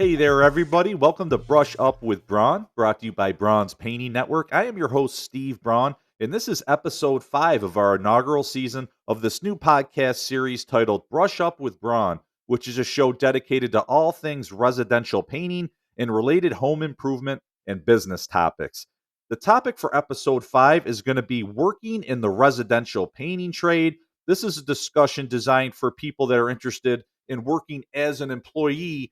Hey there, everybody. Welcome to Brush Up with Braun, brought to you by Braun's Painting Network. I am your host, Steve Braun, and this is episode 5 of our inaugural season of this new podcast series titled Brush Up with Braun, which is a show dedicated to all things residential painting and related home improvement and business topics. The topic for episode 5 is going to be working in the residential painting trade. This is a discussion designed for people that are interested in working as an employee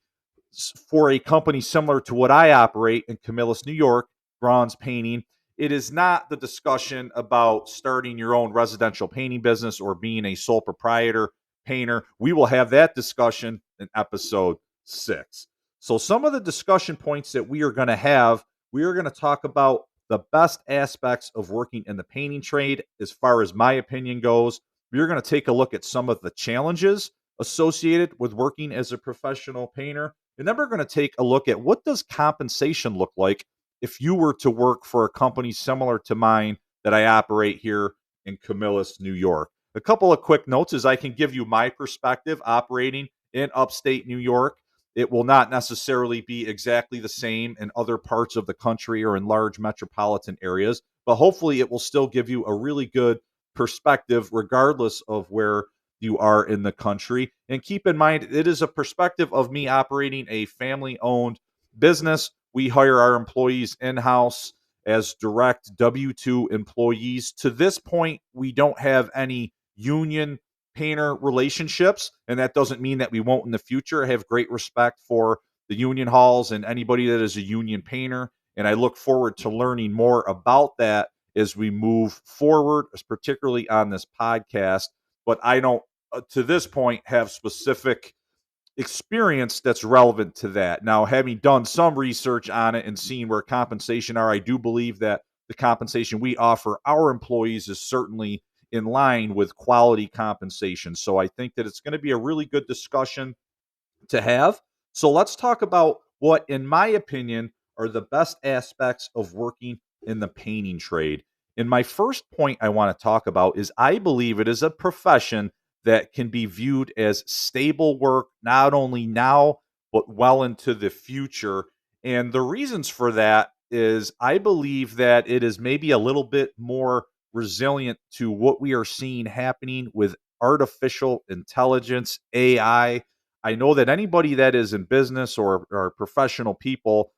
for a company similar to what I operate in Camillus, New York, Braun's Painting. It is not the discussion about starting your own residential painting business or being a sole proprietor painter. We will have that discussion in episode 6. So, some of the discussion points that we are going to have, we are going to talk about the best aspects of working in the painting trade as far as my opinion goes. We're going to take a look at some of the challenges associated with working as a professional painter. And then we're going to take a look at what does compensation look like if you were to work for a company similar to mine that I operate here in Camillus, New York. A couple of quick notes is I can give you my perspective operating in upstate New York. It will not necessarily be exactly the same in other parts of the country or in large metropolitan areas, but hopefully it will still give you a really good perspective regardless of where you are in the country. And keep in mind, it is a perspective of me operating a family owned business. We hire our employees in house as direct W 2 employees. To this point, we don't have any union painter relationships, and that doesn't mean that we won't in the future. I have great respect for the union halls and anybody that is a union painter, and I look forward to learning more about that as we move forward, particularly on this podcast. But I don't, to this point, have specific experience that's relevant to that. Now, having done some research on it and seen where compensation are, I do believe that the compensation we offer our employees is certainly in line with quality compensation. So I think that it's going to be a really good discussion to have. So let's talk about what, in my opinion, are the best aspects of working in the painting trade. And my first point I want to talk about is I believe it is a profession that can be viewed as stable work, not only now, but well into the future. And the reasons for that is I believe that it is maybe a little bit more resilient to what we are seeing happening with artificial intelligence, AI. I know that anybody that is in business or professional people,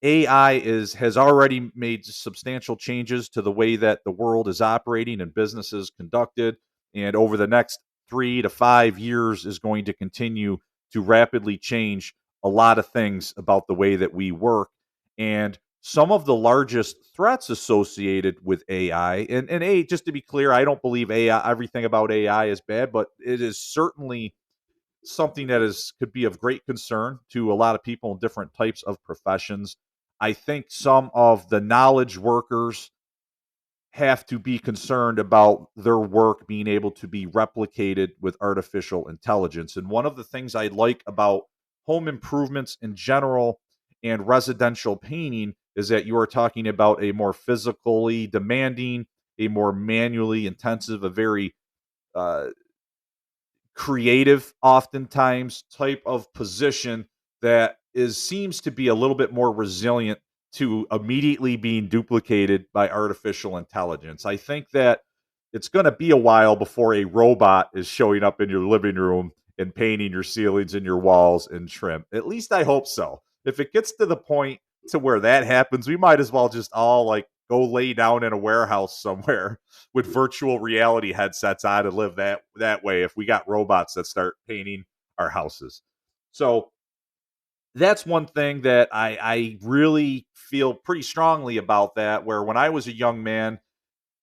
AI has already made substantial changes to the way that the world is operating and business is conducted, and over the next 3 to 5 years is going to continue to rapidly change a lot of things about the way that we work. And some of the largest threats associated with AI, and just to be clear, I don't believe AI, everything about AI is bad, but it is certainly something that is could be of great concern to a lot of people in different types of professions. I think some of the knowledge workers have to be concerned about their work being able to be replicated with artificial intelligence. And one of the things I like about home improvements in general and residential painting is that you are talking about a more physically demanding, a more manually intensive, a very uh, creative oftentimes type of position that is seems to be a little bit more resilient to immediately being duplicated by artificial intelligence. I think that it's going to be a while before a robot is showing up in your living room and painting your ceilings and your walls in trim. At least I hope so. If it gets to the point to where that happens, we might as well just all like go lay down in a warehouse somewhere with virtual reality headsets on and live that way if we got robots that start painting our houses. So that's one thing that I really feel pretty strongly about that. Where when I was a young man,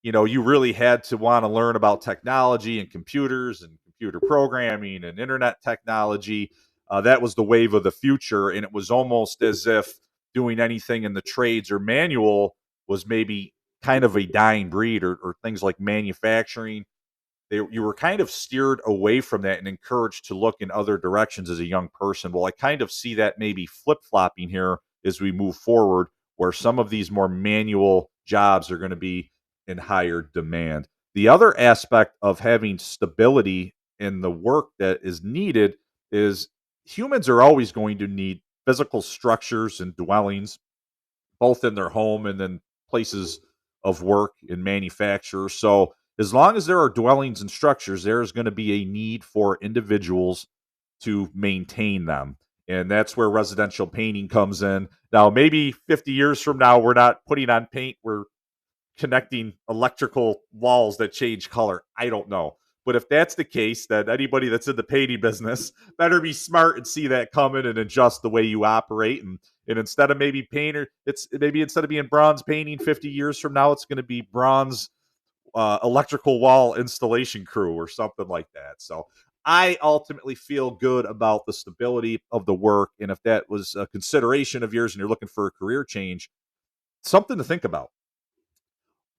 you really had to want to learn about technology and computers and computer programming and internet technology. That was the wave of the future. And it was almost as if doing anything in the trades or manual was maybe kind of a dying breed, or things like manufacturing. You were kind of steered away from that and encouraged to look in other directions as a young person. Well, I kind of see that maybe flip flopping here as we move forward, where some of these more manual jobs are going to be in higher demand. The other aspect of having stability in the work that is needed is humans are always going to need physical structures and dwellings, both in their home and then places of work and manufacture. So, as long as there are dwellings and structures, there is going to be a need for individuals to maintain them. And that's where residential painting comes in. Now, maybe 50 years from now, we're not putting on paint, we're connecting electrical walls that change color. I don't know. But if that's the case, then anybody that's in the painting business better be smart and see that coming and adjust the way you operate. And instead of maybe painter, it's maybe instead of being bronze painting 50 years from now, it's going to be bronze electrical wall installation crew or something like that. So I ultimately feel good about the stability of the work. And if that was a consideration of yours and you're looking for a career change, something to think about.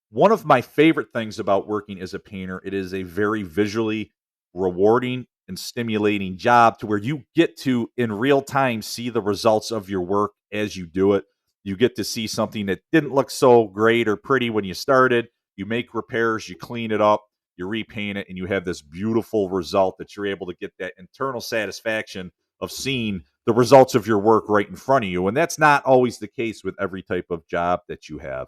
One of my favorite things about working as a painter, it is a very visually rewarding and stimulating job to where you get to in real time see the results of your work as you do it. You get to see something that didn't look so great or pretty when you started. You make repairs, you clean it up, you repaint it, and you have this beautiful result that you're able to get that internal satisfaction of seeing the results of your work right in front of you. And that's not always the case with every type of job that you have.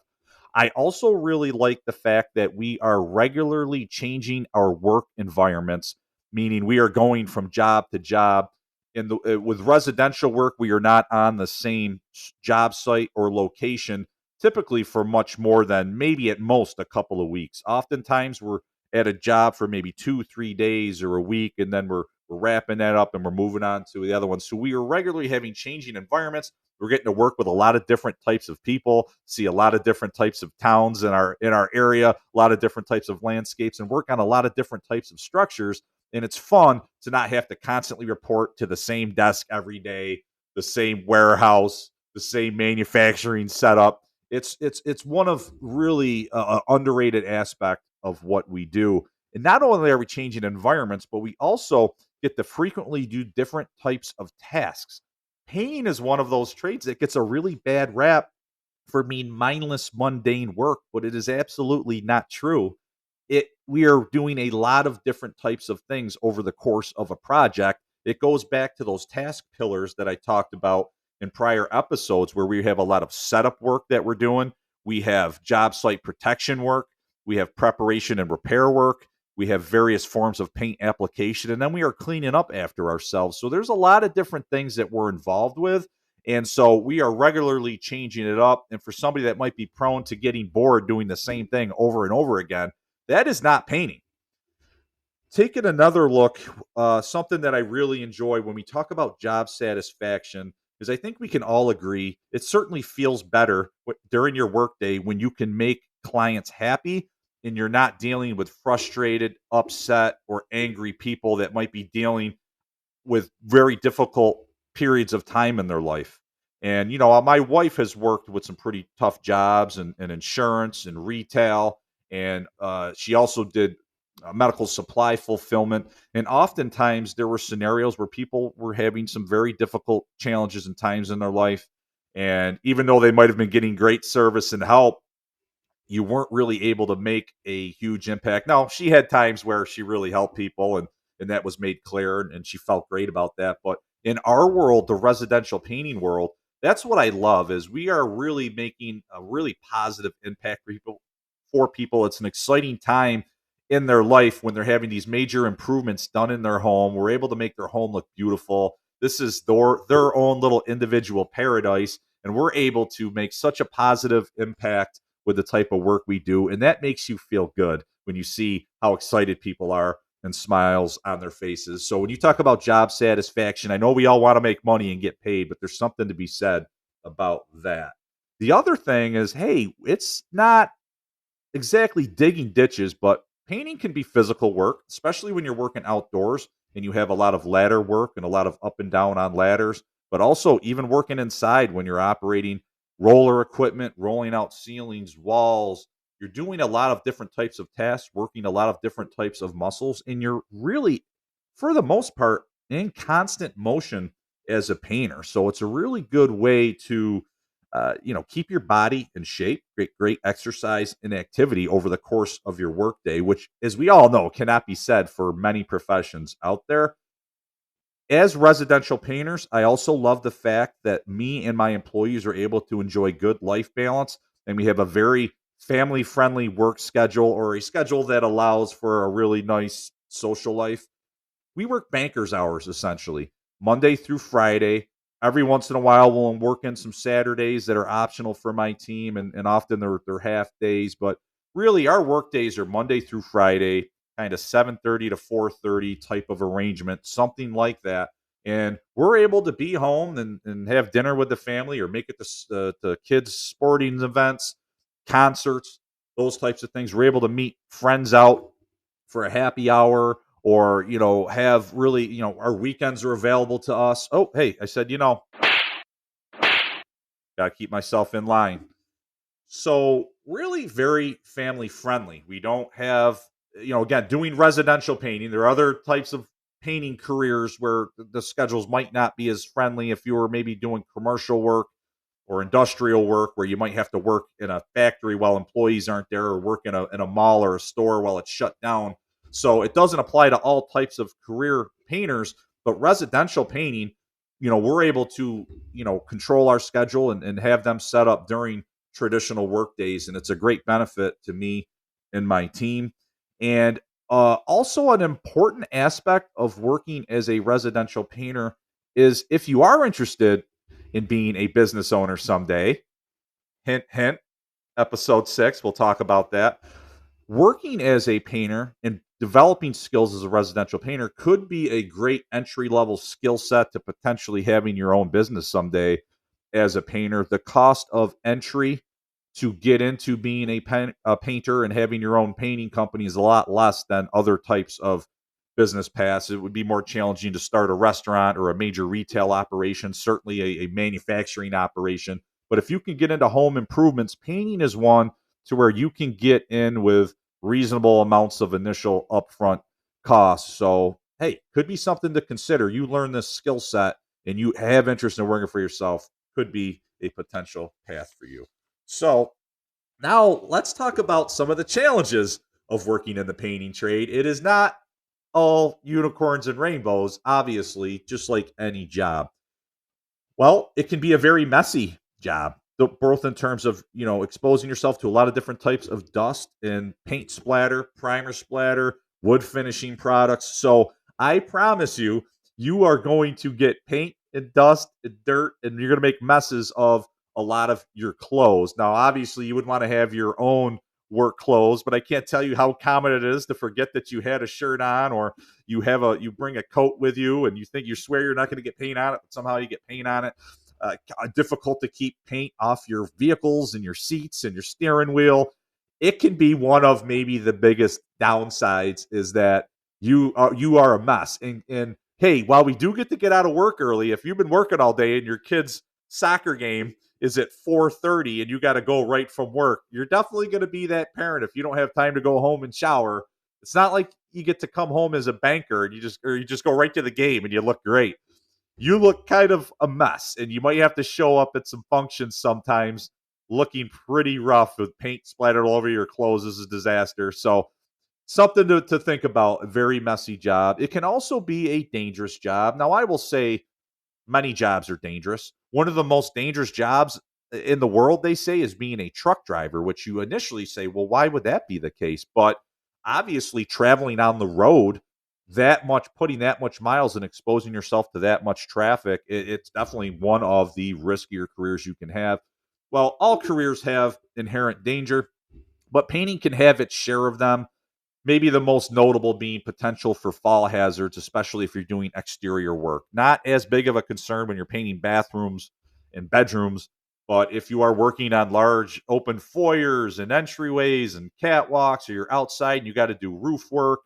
I also really like the fact that we are regularly changing our work environments, meaning we are going from job to job. With residential work, we are not on the same job site or location typically for much more than maybe at most a couple of weeks. Oftentimes, we're at a job for maybe 2, 3 days or a week, and then we're wrapping that up and we're moving on to the other one. So we are regularly having changing environments. We're getting to work with a lot of different types of people, see a lot of different types of towns in our area, a lot of different types of landscapes, and work on a lot of different types of structures. And it's fun to not have to constantly report to the same desk every day, the same warehouse, the same manufacturing setup. It's one of really underrated aspect of what we do. And not only are we changing environments, but we also get to frequently do different types of tasks. Painting is one of those trades that gets a really bad rap for being mindless, mundane work, but it is absolutely not true. We are doing a lot of different types of things over the course of a project. It goes back to those task pillars that I talked about in prior episodes, where we have a lot of setup work that we're doing. We have job site protection work. We have preparation and repair work. We have various forms of paint application, and then we are cleaning up after ourselves. So there's a lot of different things that we're involved with. And so we are regularly changing it up. And for somebody that might be prone to getting bored doing the same thing over and over again, that is not painting. Taking another look, something that I really enjoy when we talk about job satisfaction is I think we can all agree it certainly feels better during your workday when you can make clients happy and you're not dealing with frustrated, upset, or angry people that might be dealing with very difficult periods of time in their life. And, my wife has worked with some pretty tough jobs and insurance and retail. And she also did medical supply fulfillment. And oftentimes there were scenarios where people were having some very difficult challenges and times in their life. And even though they might have been getting great service and help, you weren't really able to make a huge impact. Now, she had times where she really helped people and that was made clear and she felt great about that. But in our world, the residential painting world, that's what I love is we are really making a really positive impact for people. It's an exciting time in their life when they're having these major improvements done in their home. We're able to make their home look beautiful. This is their own little individual paradise, and we're able to make such a positive impact with the type of work we do. And that makes you feel good when you see how excited people are and smiles on their faces. So when you talk about job satisfaction, I know we all want to make money and get paid, but there's something to be said about that. The other thing is, hey, it's not exactly digging ditches, but painting can be physical work, especially when you're working outdoors and you have a lot of ladder work and a lot of up and down on ladders, but also even working inside when you're operating roller equipment, rolling out ceilings, walls. You're doing a lot of different types of tasks, working a lot of different types of muscles, and you're really, for the most part, in constant motion as a painter. So it's a really good way to keep your body in shape, great exercise and activity over the course of your workday, which, as we all know, cannot be said for many professions out there. As residential painters, I also love the fact that me and my employees are able to enjoy good life balance, and we have a very family friendly work schedule, or a schedule that allows for a really nice social life. We work banker's hours essentially, Monday through Friday. Every once in a while, we'll work in some Saturdays that are optional for my team, and often they're half days. But really, our work days are Monday through Friday, kind of 7:30 to 4:30 type of arrangement, something like that. And we're able to be home and have dinner with the family, or make it to kids' sporting events, concerts, those types of things. We're able to meet friends out for a happy hour, or have really, our weekends are available to us. Oh, hey, I said, gotta keep myself in line. So really very family friendly. We don't have, again, doing residential painting. There are other types of painting careers where the schedules might not be as friendly. If you were maybe doing commercial work or industrial work, where you might have to work in a factory while employees aren't there, or work in a mall or a store while it's shut down. So it doesn't apply to all types of career painters, but residential painting, we're able to, control our schedule, and have them set up during traditional work days. And it's a great benefit to me and my team. And also, an important aspect of working as a residential painter is, if you are interested in being a business owner someday. Hint, hint, episode 6, we'll talk about that. Working as a painter and developing skills as a residential painter could be a great entry level skill set to potentially having your own business someday as a painter. The cost of entry to get into being a painter and having your own painting company is a lot less than other types of business paths. It would be more challenging to start a restaurant or a major retail operation, certainly a manufacturing operation. But if you can get into home improvements, painting is one to where you can get in with reasonable amounts of initial upfront costs. So, hey, could be something to consider. You learn this skill set and you have interest in working for yourself, could be a potential path for you. So, now let's talk about some of the challenges of working in the painting trade. It is not all unicorns and rainbows, obviously, just like any job. Well, it can be a very messy job, both in terms of, exposing yourself to a lot of different types of dust and paint splatter, primer splatter, wood finishing products. So I promise you, you are going to get paint and dust and dirt, and you're going to make messes of a lot of your clothes. Now, obviously, you would want to have your own work clothes, but I can't tell you how common it is to forget that you had a shirt on, or you bring a coat with you, and you swear you're not going to get paint on it, but somehow you get paint on it. Difficult to keep paint off your vehicles and your seats and your steering wheel. It can be one of maybe the biggest downsides, is that you are a mess. And hey, while we do get out of work early, if you've been working all day and your kid's soccer game is at 4:30 and you got to go right from work, you're definitely going to be that parent if you don't have time to go home and shower. It's not like you get to come home as a banker and you just go right to the game and you look great. You look kind of a mess, and you might have to show up at some functions sometimes looking pretty rough with paint splattered all over your clothes. Is a disaster. So, something to think about. A very messy job. It can also be a dangerous job. Now, I will say many jobs are dangerous. One of the most dangerous jobs in the world, they say, is being a truck driver, which you initially say, well, why would that be the case? But obviously, traveling on the road that much, putting that much miles and exposing yourself to that much traffic, it's definitely one of the riskier careers you can have. Well, all careers have inherent danger, but painting can have its share of them. Maybe the most notable being potential for fall hazards, especially if you're doing exterior work. Not as big of a concern when you're painting bathrooms and bedrooms, but if you are working on large open foyers and entryways and catwalks, or you're outside and you got to do roof work,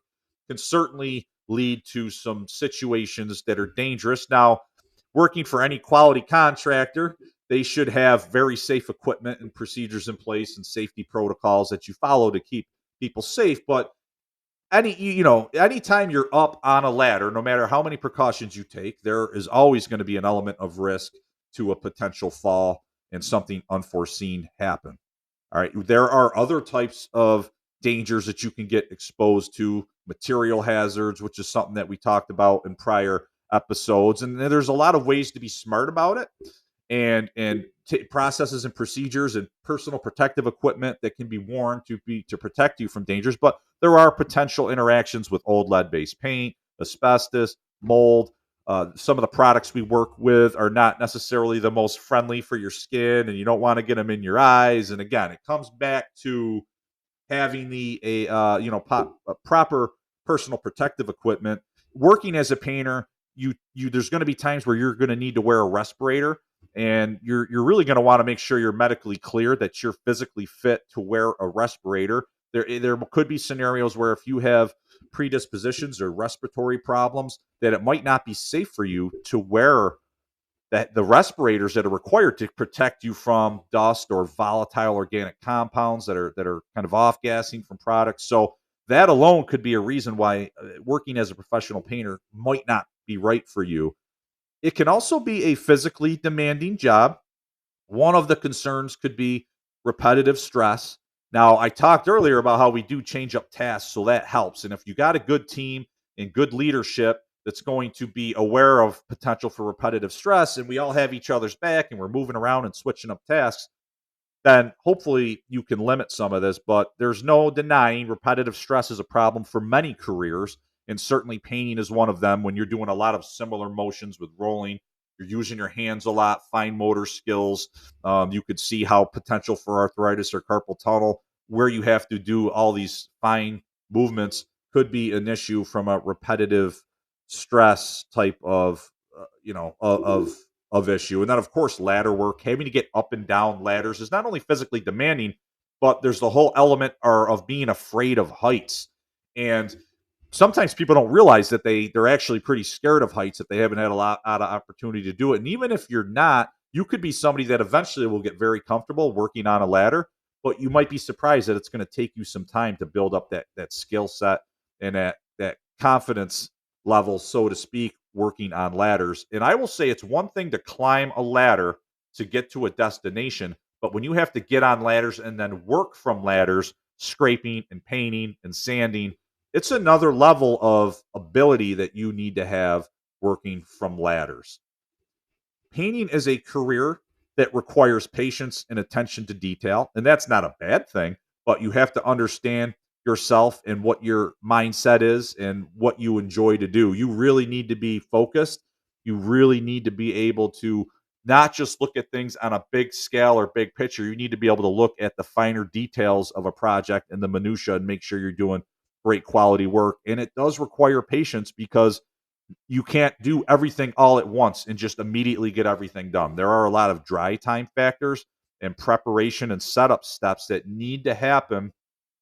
can certainly lead to some situations that are dangerous. Now, working for any quality contractor, they should have very safe equipment and procedures in place and safety protocols that you follow to keep people safe. But anytime you're up on a ladder, no matter how many precautions you take, there is always going to be an element of risk to a potential fall and something unforeseen happen. All right. There are other types of dangers that you can get exposed to, material hazards, which is something that we talked about in prior episodes. And there's a lot of ways to be smart about it, and processes and procedures and personal protective equipment that can be worn to protect you from dangers. But there are potential interactions with old lead-based paint, asbestos, mold. Some of the products we work with are not necessarily the most friendly for your skin, and you don't want to get them in your eyes. And again, it comes back to having proper personal protective equipment. Working as a painter, you there's going to be times where you're going to need to wear a respirator, and you're really going to want to make sure you're medically clear, that you're physically fit to wear a respirator. There could be scenarios where if you have predispositions or respiratory problems, that it might not be safe for you to wear that the respirators that are required to protect you from dust or volatile organic compounds that are kind of off gassing from products. So that alone could be a reason why working as a professional painter might not be right for you. It can also be a physically demanding job. One of the concerns could be repetitive stress. Now, I talked earlier about how we do change up tasks, so that helps. And if you got a good team and good leadership that's going to be aware of potential for repetitive stress, and we all have each other's back and we're moving around and switching up tasks, then hopefully you can limit some of this. But there's no denying repetitive stress is a problem for many careers. And certainly painting is one of them. When you're doing a lot of similar motions with rolling, you're using your hands a lot, fine motor skills. You could see how potential for arthritis or carpal tunnel, where you have to do all these fine movements, could be an issue from a repetitive stress type of, of issue. And then, of course, ladder work, having to get up and down ladders is not only physically demanding, but there's the whole element of being afraid of heights. And sometimes people don't realize that they're actually pretty scared of heights if they haven't had a lot of opportunity to do it. And even if you're not, you could be somebody that eventually will get very comfortable working on a ladder, but you might be surprised that it's going to take you some time to build up that skill set and that confidence level, so to speak, working on ladders. And I will say it's one thing to climb a ladder to get to a destination, but when you have to get on ladders and then work from ladders, scraping and painting and sanding, it's another level of ability that you need to have working from ladders. Painting is a career that requires patience and attention to detail, and that's not a bad thing, but you have to understand yourself and what your mindset is and what you enjoy to do. You really need to be focused. You really need to be able to not just look at things on a big scale or big picture. You need to be able to look at the finer details of a project and the minutia and make sure you're doing great quality work. And it does require patience, because you can't do everything all at once and just immediately get everything done. There are a lot of dry time factors and preparation and setup steps that need to happen,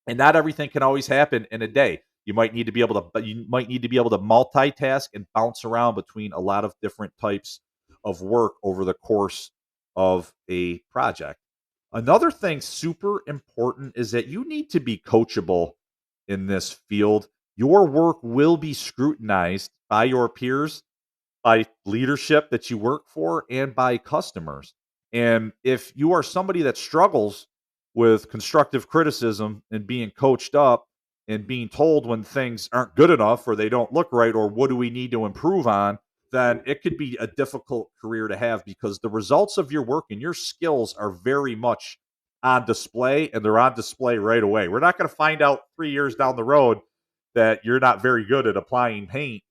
and not everything can always happen in a day. You might need to be able to multitask and bounce around between a lot of different types of work over the course of a project. Another thing super important is that you need to be coachable in this field. Your work will be scrutinized by your peers, by leadership that you work for, and by customers. And if you are somebody that struggles with constructive criticism and being coached up and being told when things aren't good enough or they don't look right or what do we need to improve on, then it could be a difficult career to have, because the results of your work and your skills are very much on display, and they're on display right away. We're not going to find out 3 years down the road that you're not very good at applying paint.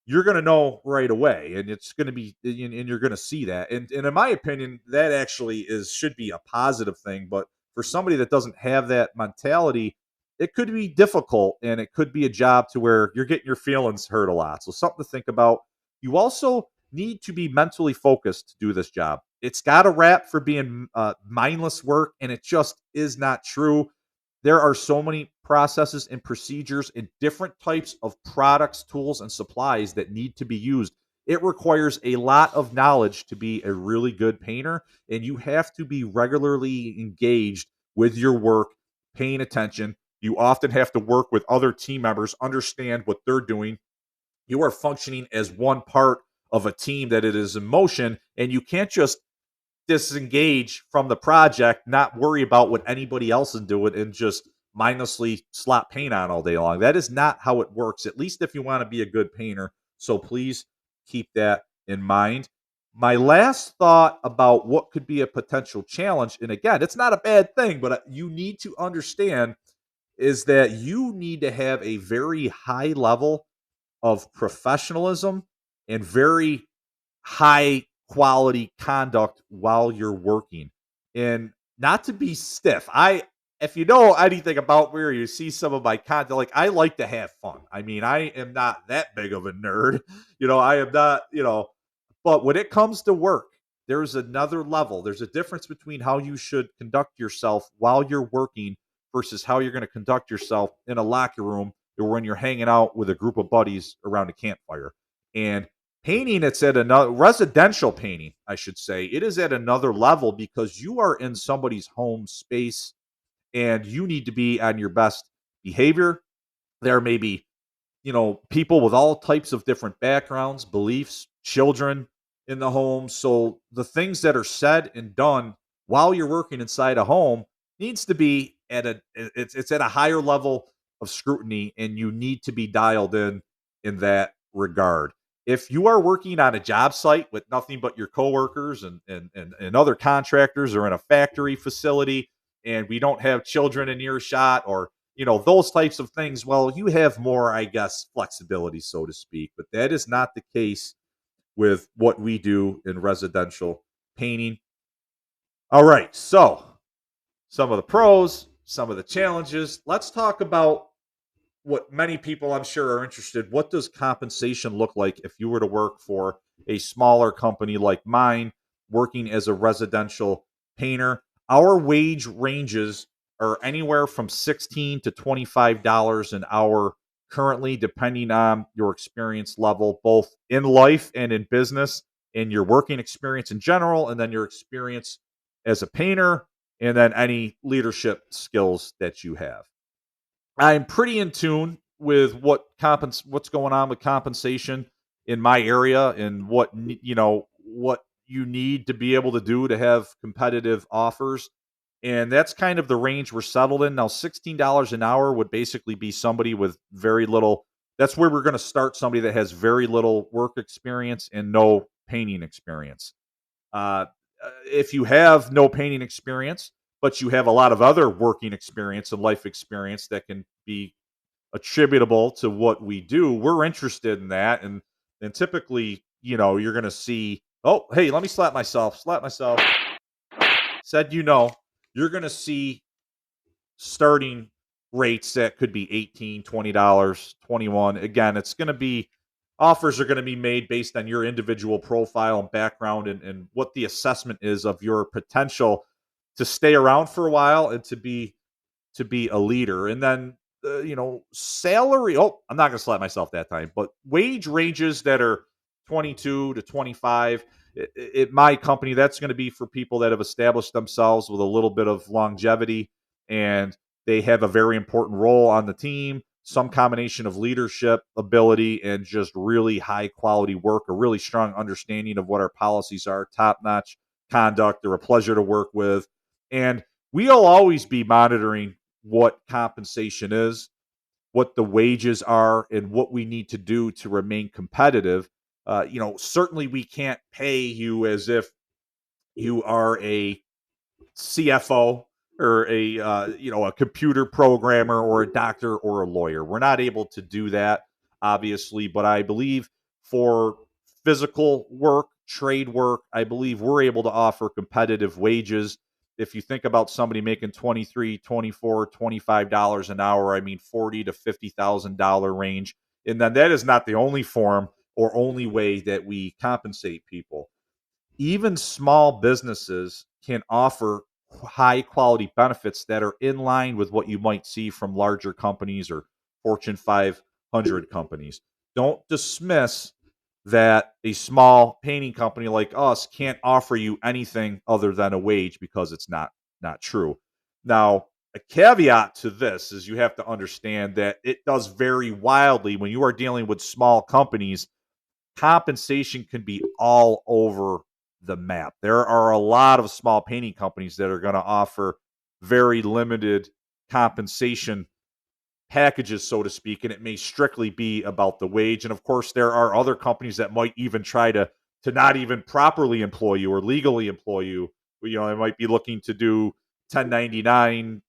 You're going to know right away, and it's going to be, and you're going to see that. And in my opinion, that actually should be a positive thing. But for somebody that doesn't have that mentality, it could be difficult, and it could be a job to where you're getting your feelings hurt a lot. So something to think about. You also need to be mentally focused to do this job. It's got a rap for being mindless work, and it just is not true. There are so many processes and procedures and different types of products, tools, and supplies that need to be used. It requires a lot of knowledge to be a really good painter, and you have to be regularly engaged with your work, paying attention. You often have to work with other team members, understand what they're doing. You are functioning as one part of a team that it is in motion, and you can't just disengage from the project, not worry about what anybody else is doing, and just mindlessly slap paint on all day long. That is not how it works, at least if you want to be a good painter. So please keep that in mind. My last thought about what could be a potential challenge, and again, it's not a bad thing, but you need to understand is that you need to have a very high level of professionalism and very high quality conduct while you're working. And not to be stiff. If you know anything about me or you see some of my content, like I like to have fun. I mean, I am not that big of a nerd. I am not, but when it comes to work, there's another level. There's a difference between how you should conduct yourself while you're working versus how you're going to conduct yourself in a locker room or when you're hanging out with a group of buddies around a campfire. And painting, it's at another residential painting, I should say. It is at another level because you are in somebody's home space and you need to be on your best behavior. There may be people with all types of different backgrounds, beliefs, children in the home. So the things that are said and done while you're working inside a home needs to be it's at a higher level of scrutiny, and you need to be dialed in that regard. If you are working on a job site with nothing but your coworkers and other contractors, or in a factory facility, and we don't have children in earshot, or those types of things, well, you have more, I guess, flexibility, so to speak. But that is not the case with what we do in residential painting. All right, so some of the pros, some of the challenges. Let's talk about what many people, I'm sure, are interested. What does compensation look like if you were to work for a smaller company like mine, working as a residential painter? Our wage ranges are anywhere from $16 to $25 an hour currently, depending on your experience level, both in life and in business, and your working experience in general, and then your experience as a painter, and then any leadership skills that you have. I'm pretty in tune with what's going on with compensation in my area, and what you need to be able to do to have competitive offers. And that's kind of the range we're settled in. Now, $16 an hour would basically be somebody with very little. That's where we're going to start, somebody that has very little work experience and no painting experience. Uh, if you have no painting experience, but you have a lot of other working experience and life experience that can be attributable to what we do, we're interested in that. And typically, you're going to see, oh, hey, let me slap myself. Said, you're going to see starting rates that could be 18, $20, 21. Again, it's going to be offers are going to be made based on your individual profile and background, and what the assessment is of your potential to stay around for a while and to be a leader. And then salary, oh, I'm not going to slap myself that time, but wage ranges that are 22 to 25 at my company, that's going to be for people that have established themselves with a little bit of longevity, and they have a very important role on the team, some combination of leadership ability and just really high quality work, a really strong understanding of what our policies are, top notch conduct. They're a pleasure to work with. And we'll always be monitoring what compensation is, what the wages are, and what we need to do to remain competitive. Certainly we can't pay you as if you are a CFO or a computer programmer or a doctor or a lawyer. We're not able to do that, obviously, but I believe for physical work, trade work, I believe we're able to offer competitive wages. If you think about somebody making 23, 24, $25 an hour, I mean 40 to $50,000 range. And then that is not the only form or only way that we compensate people. Even small businesses can offer high quality benefits that are in line with what you might see from larger companies or Fortune 500 companies. Don't dismiss that a small painting company like us can't offer you anything other than a wage, because it's not true. Now, a caveat to this is you have to understand that it does vary wildly when you are dealing with small companies. Compensation can be all over the map. There are a lot of small painting companies that are going to offer very limited compensation packages, so to speak, and it may strictly be about the wage. And of course, there are other companies that might even try to not even properly employ you or legally employ you. They might be looking to do 1099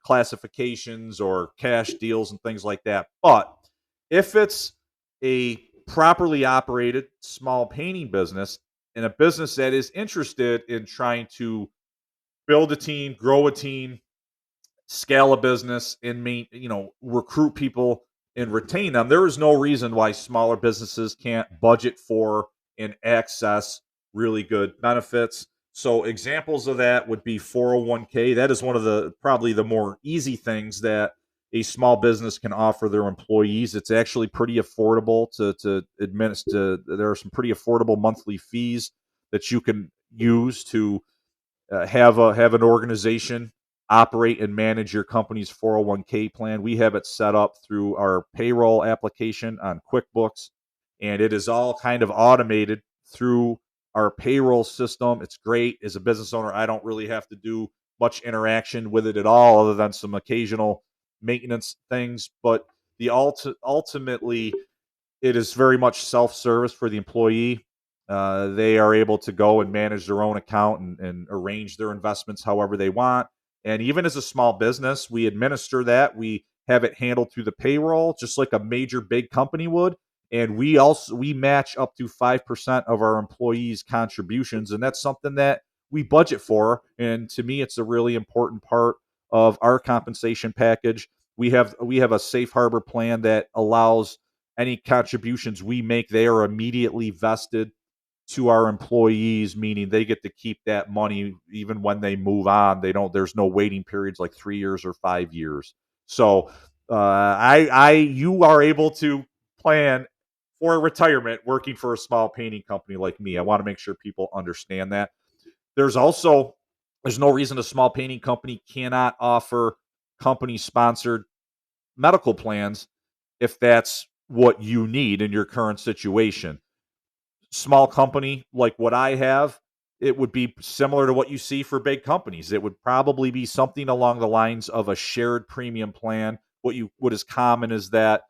classifications or cash deals and things like that. But if it's a properly operated small painting business and a business that is interested in trying to build a team, grow a team, scale a business, and recruit people and retain them, there is no reason why smaller businesses can't budget for and access really good benefits. So examples of that would be 401k. That is one of the probably the more easy things that a small business can offer their employees. It's actually pretty affordable to administer. There are some pretty affordable monthly fees that you can use to have an organization operate and manage your company's 401k plan. We have it set up through our payroll application on QuickBooks, and it is all kind of automated through our payroll system. It's great. As a business owner, I don't really have to do much interaction with it at all, other than some occasional maintenance things. But ultimately, it is very much self-service for the employee. They are able to go and manage their own account and arrange their investments however they want. And even as a small business, we administer that. We have it handled through the payroll, just like a major big company would. And we match up to 5% of our employees' contributions, and that's something that we budget for. And to me, it's a really important part of our compensation package. We have a safe harbor plan that allows any contributions we make, they are immediately vested to our employees, meaning they get to keep that money even when they move on. There's no waiting periods like 3 years or 5 years. So you are able to plan for retirement working for a small painting company like me. I want to make sure people understand that. There's also there's no reason a small painting company cannot offer company sponsored medical plans if that's what you need in your current situation. Small company like what I have, it would be similar to what you see for big companies. It would probably be something along the lines of a shared premium plan. What is common is that,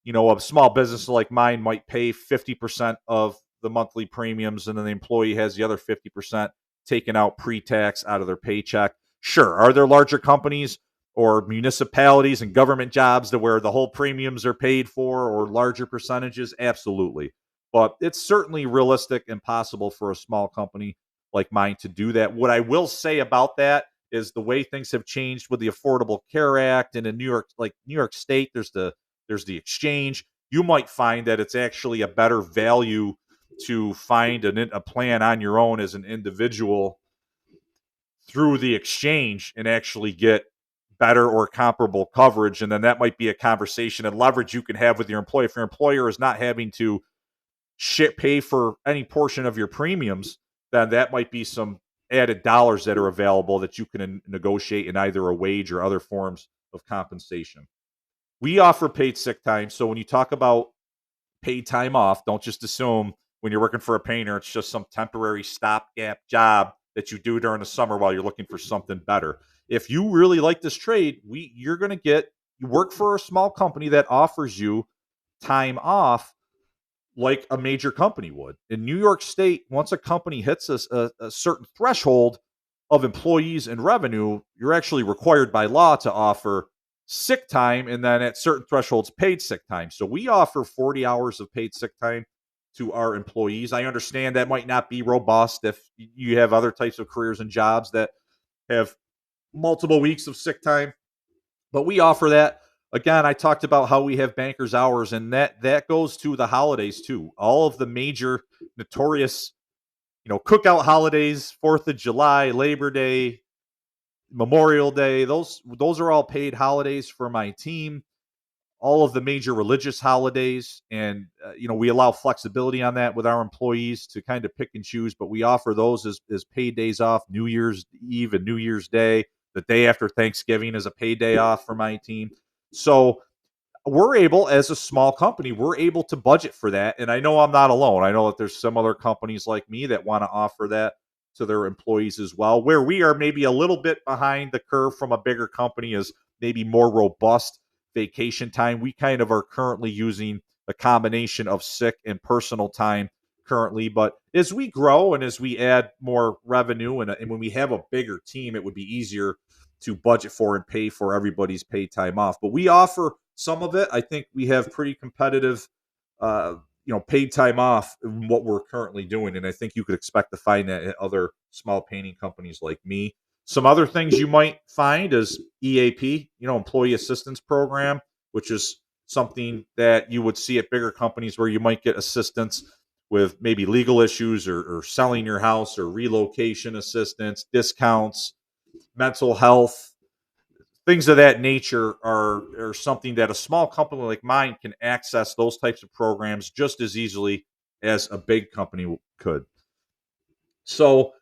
a small business like mine might pay 50% of the monthly premiums, and then the employee has the other 50% taken out pre-tax out of their paycheck. Sure, are there larger companies or municipalities and government jobs to where the whole premiums are paid for or larger percentages? Absolutely. But it's certainly realistic and possible for a small company like mine to do that. What I will say about that is the way things have changed with the Affordable Care Act, and in New York State, there's the exchange. You might find that it's actually a better value to find a plan on your own as an individual through the exchange and actually get better or comparable coverage. And then that might be a conversation and leverage you can have with your employer. If your employer is not having to pay for any portion of your premiums, then that might be some added dollars that are available that you can negotiate in either a wage or other forms of compensation. We offer paid sick time. So when you talk about paid time off, don't just assume when you're working for a painter, it's just some temporary stopgap job that you do during the summer while you're looking for something better. If you really like this trade, you're going to you work for a small company that offers you time off like a major company would. In New York State, once a company hits a certain threshold of employees and revenue, you're actually required by law to offer sick time, and then at certain thresholds, paid sick time. So we offer 40 hours of paid sick time to our employees. I understand that might not be robust if you have other types of careers and jobs that have multiple weeks of sick time, but we offer that. Again, I talked about how we have bankers hours, and that goes to the holidays too. All of the major notorious, cookout holidays, 4th of July, Labor Day, Memorial Day, those are all paid holidays for my team. All of the major religious holidays, and we allow flexibility on that with our employees to kind of pick and choose, but we offer those as paid days off. New Year's Eve and New Year's Day, the day after Thanksgiving, is a paid day off for my team. So we're able, as a small company, we're able to budget for that. And I know I'm not alone. I know that there's some other companies like me that want to offer that to their employees as well. Where we are maybe a little bit behind the curve from a bigger company is maybe more robust vacation time. We kind of are currently using a combination of sick and personal time currently. But as we grow and as we add more revenue and when we have a bigger team, it would be easier to budget for and pay for everybody's paid time off. But we offer some of it. I think we have pretty competitive, uh, paid time off in what we're currently doing. And I think you could expect to find that at other small painting companies like me. Some other things you might find is EAP, Employee Assistance Program, which is something that you would see at bigger companies where you might get assistance with maybe legal issues or selling your house or relocation assistance, discounts, mental health, things of that nature are something that a small company like mine can access those types of programs just as easily as a big company could. So,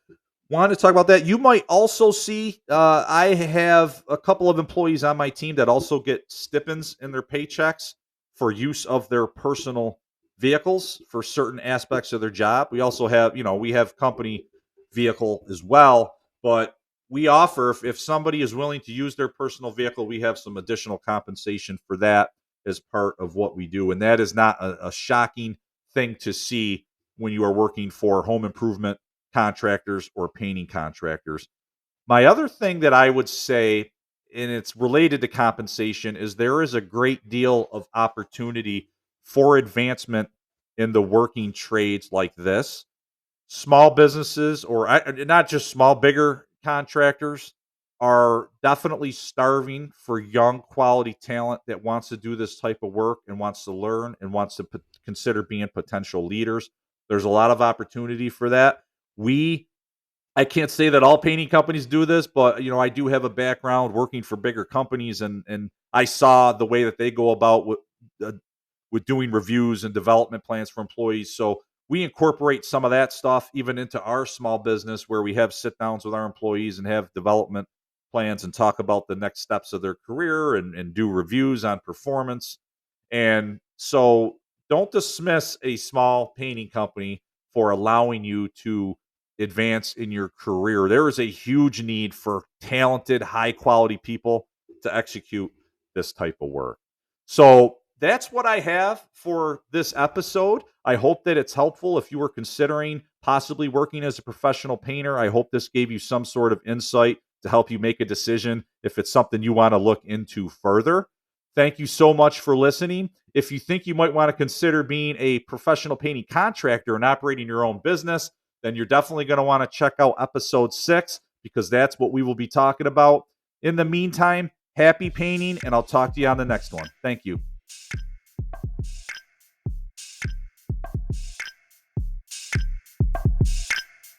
wanted to talk about that. You might also see I have a couple of employees on my team that also get stipends in their paychecks for use of their personal vehicles for certain aspects of their job. We also have, we have company vehicle as well, but we offer if somebody is willing to use their personal vehicle, we have some additional compensation for that as part of what we do. And that is not a shocking thing to see when you are working for home improvement contractors or painting contractors. My other thing that I would say, and it's related to compensation, is there is a great deal of opportunity for advancement in the working trades like this. Small businesses, or not just small, bigger contractors, are definitely starving for young quality talent that wants to do this type of work and wants to learn and wants to consider being potential leaders. There's a lot of opportunity for that. We I can't say that all painting companies do this, but I do have a background working for bigger companies, and I saw the way that they go about uh, with doing reviews and development plans for employees. So we incorporate some of that stuff even into our small business, where we have sit downs with our employees and have development plans and talk about the next steps of their career and do reviews on performance. And so don't dismiss a small painting company for allowing you to advance in your career. There is a huge need for talented, high quality people to execute this type of work. So that's what I have for this episode. I hope that it's helpful if you were considering possibly working as a professional painter. I hope this gave you some sort of insight to help you make a decision if it's something you want to look into further. Thank you so much for listening. If you think you might want to consider being a professional painting contractor and operating your own business, then you're definitely going to want to check out episode 6, because that's what we will be talking about. In the meantime, happy painting, and I'll talk to you on the next one. Thank you.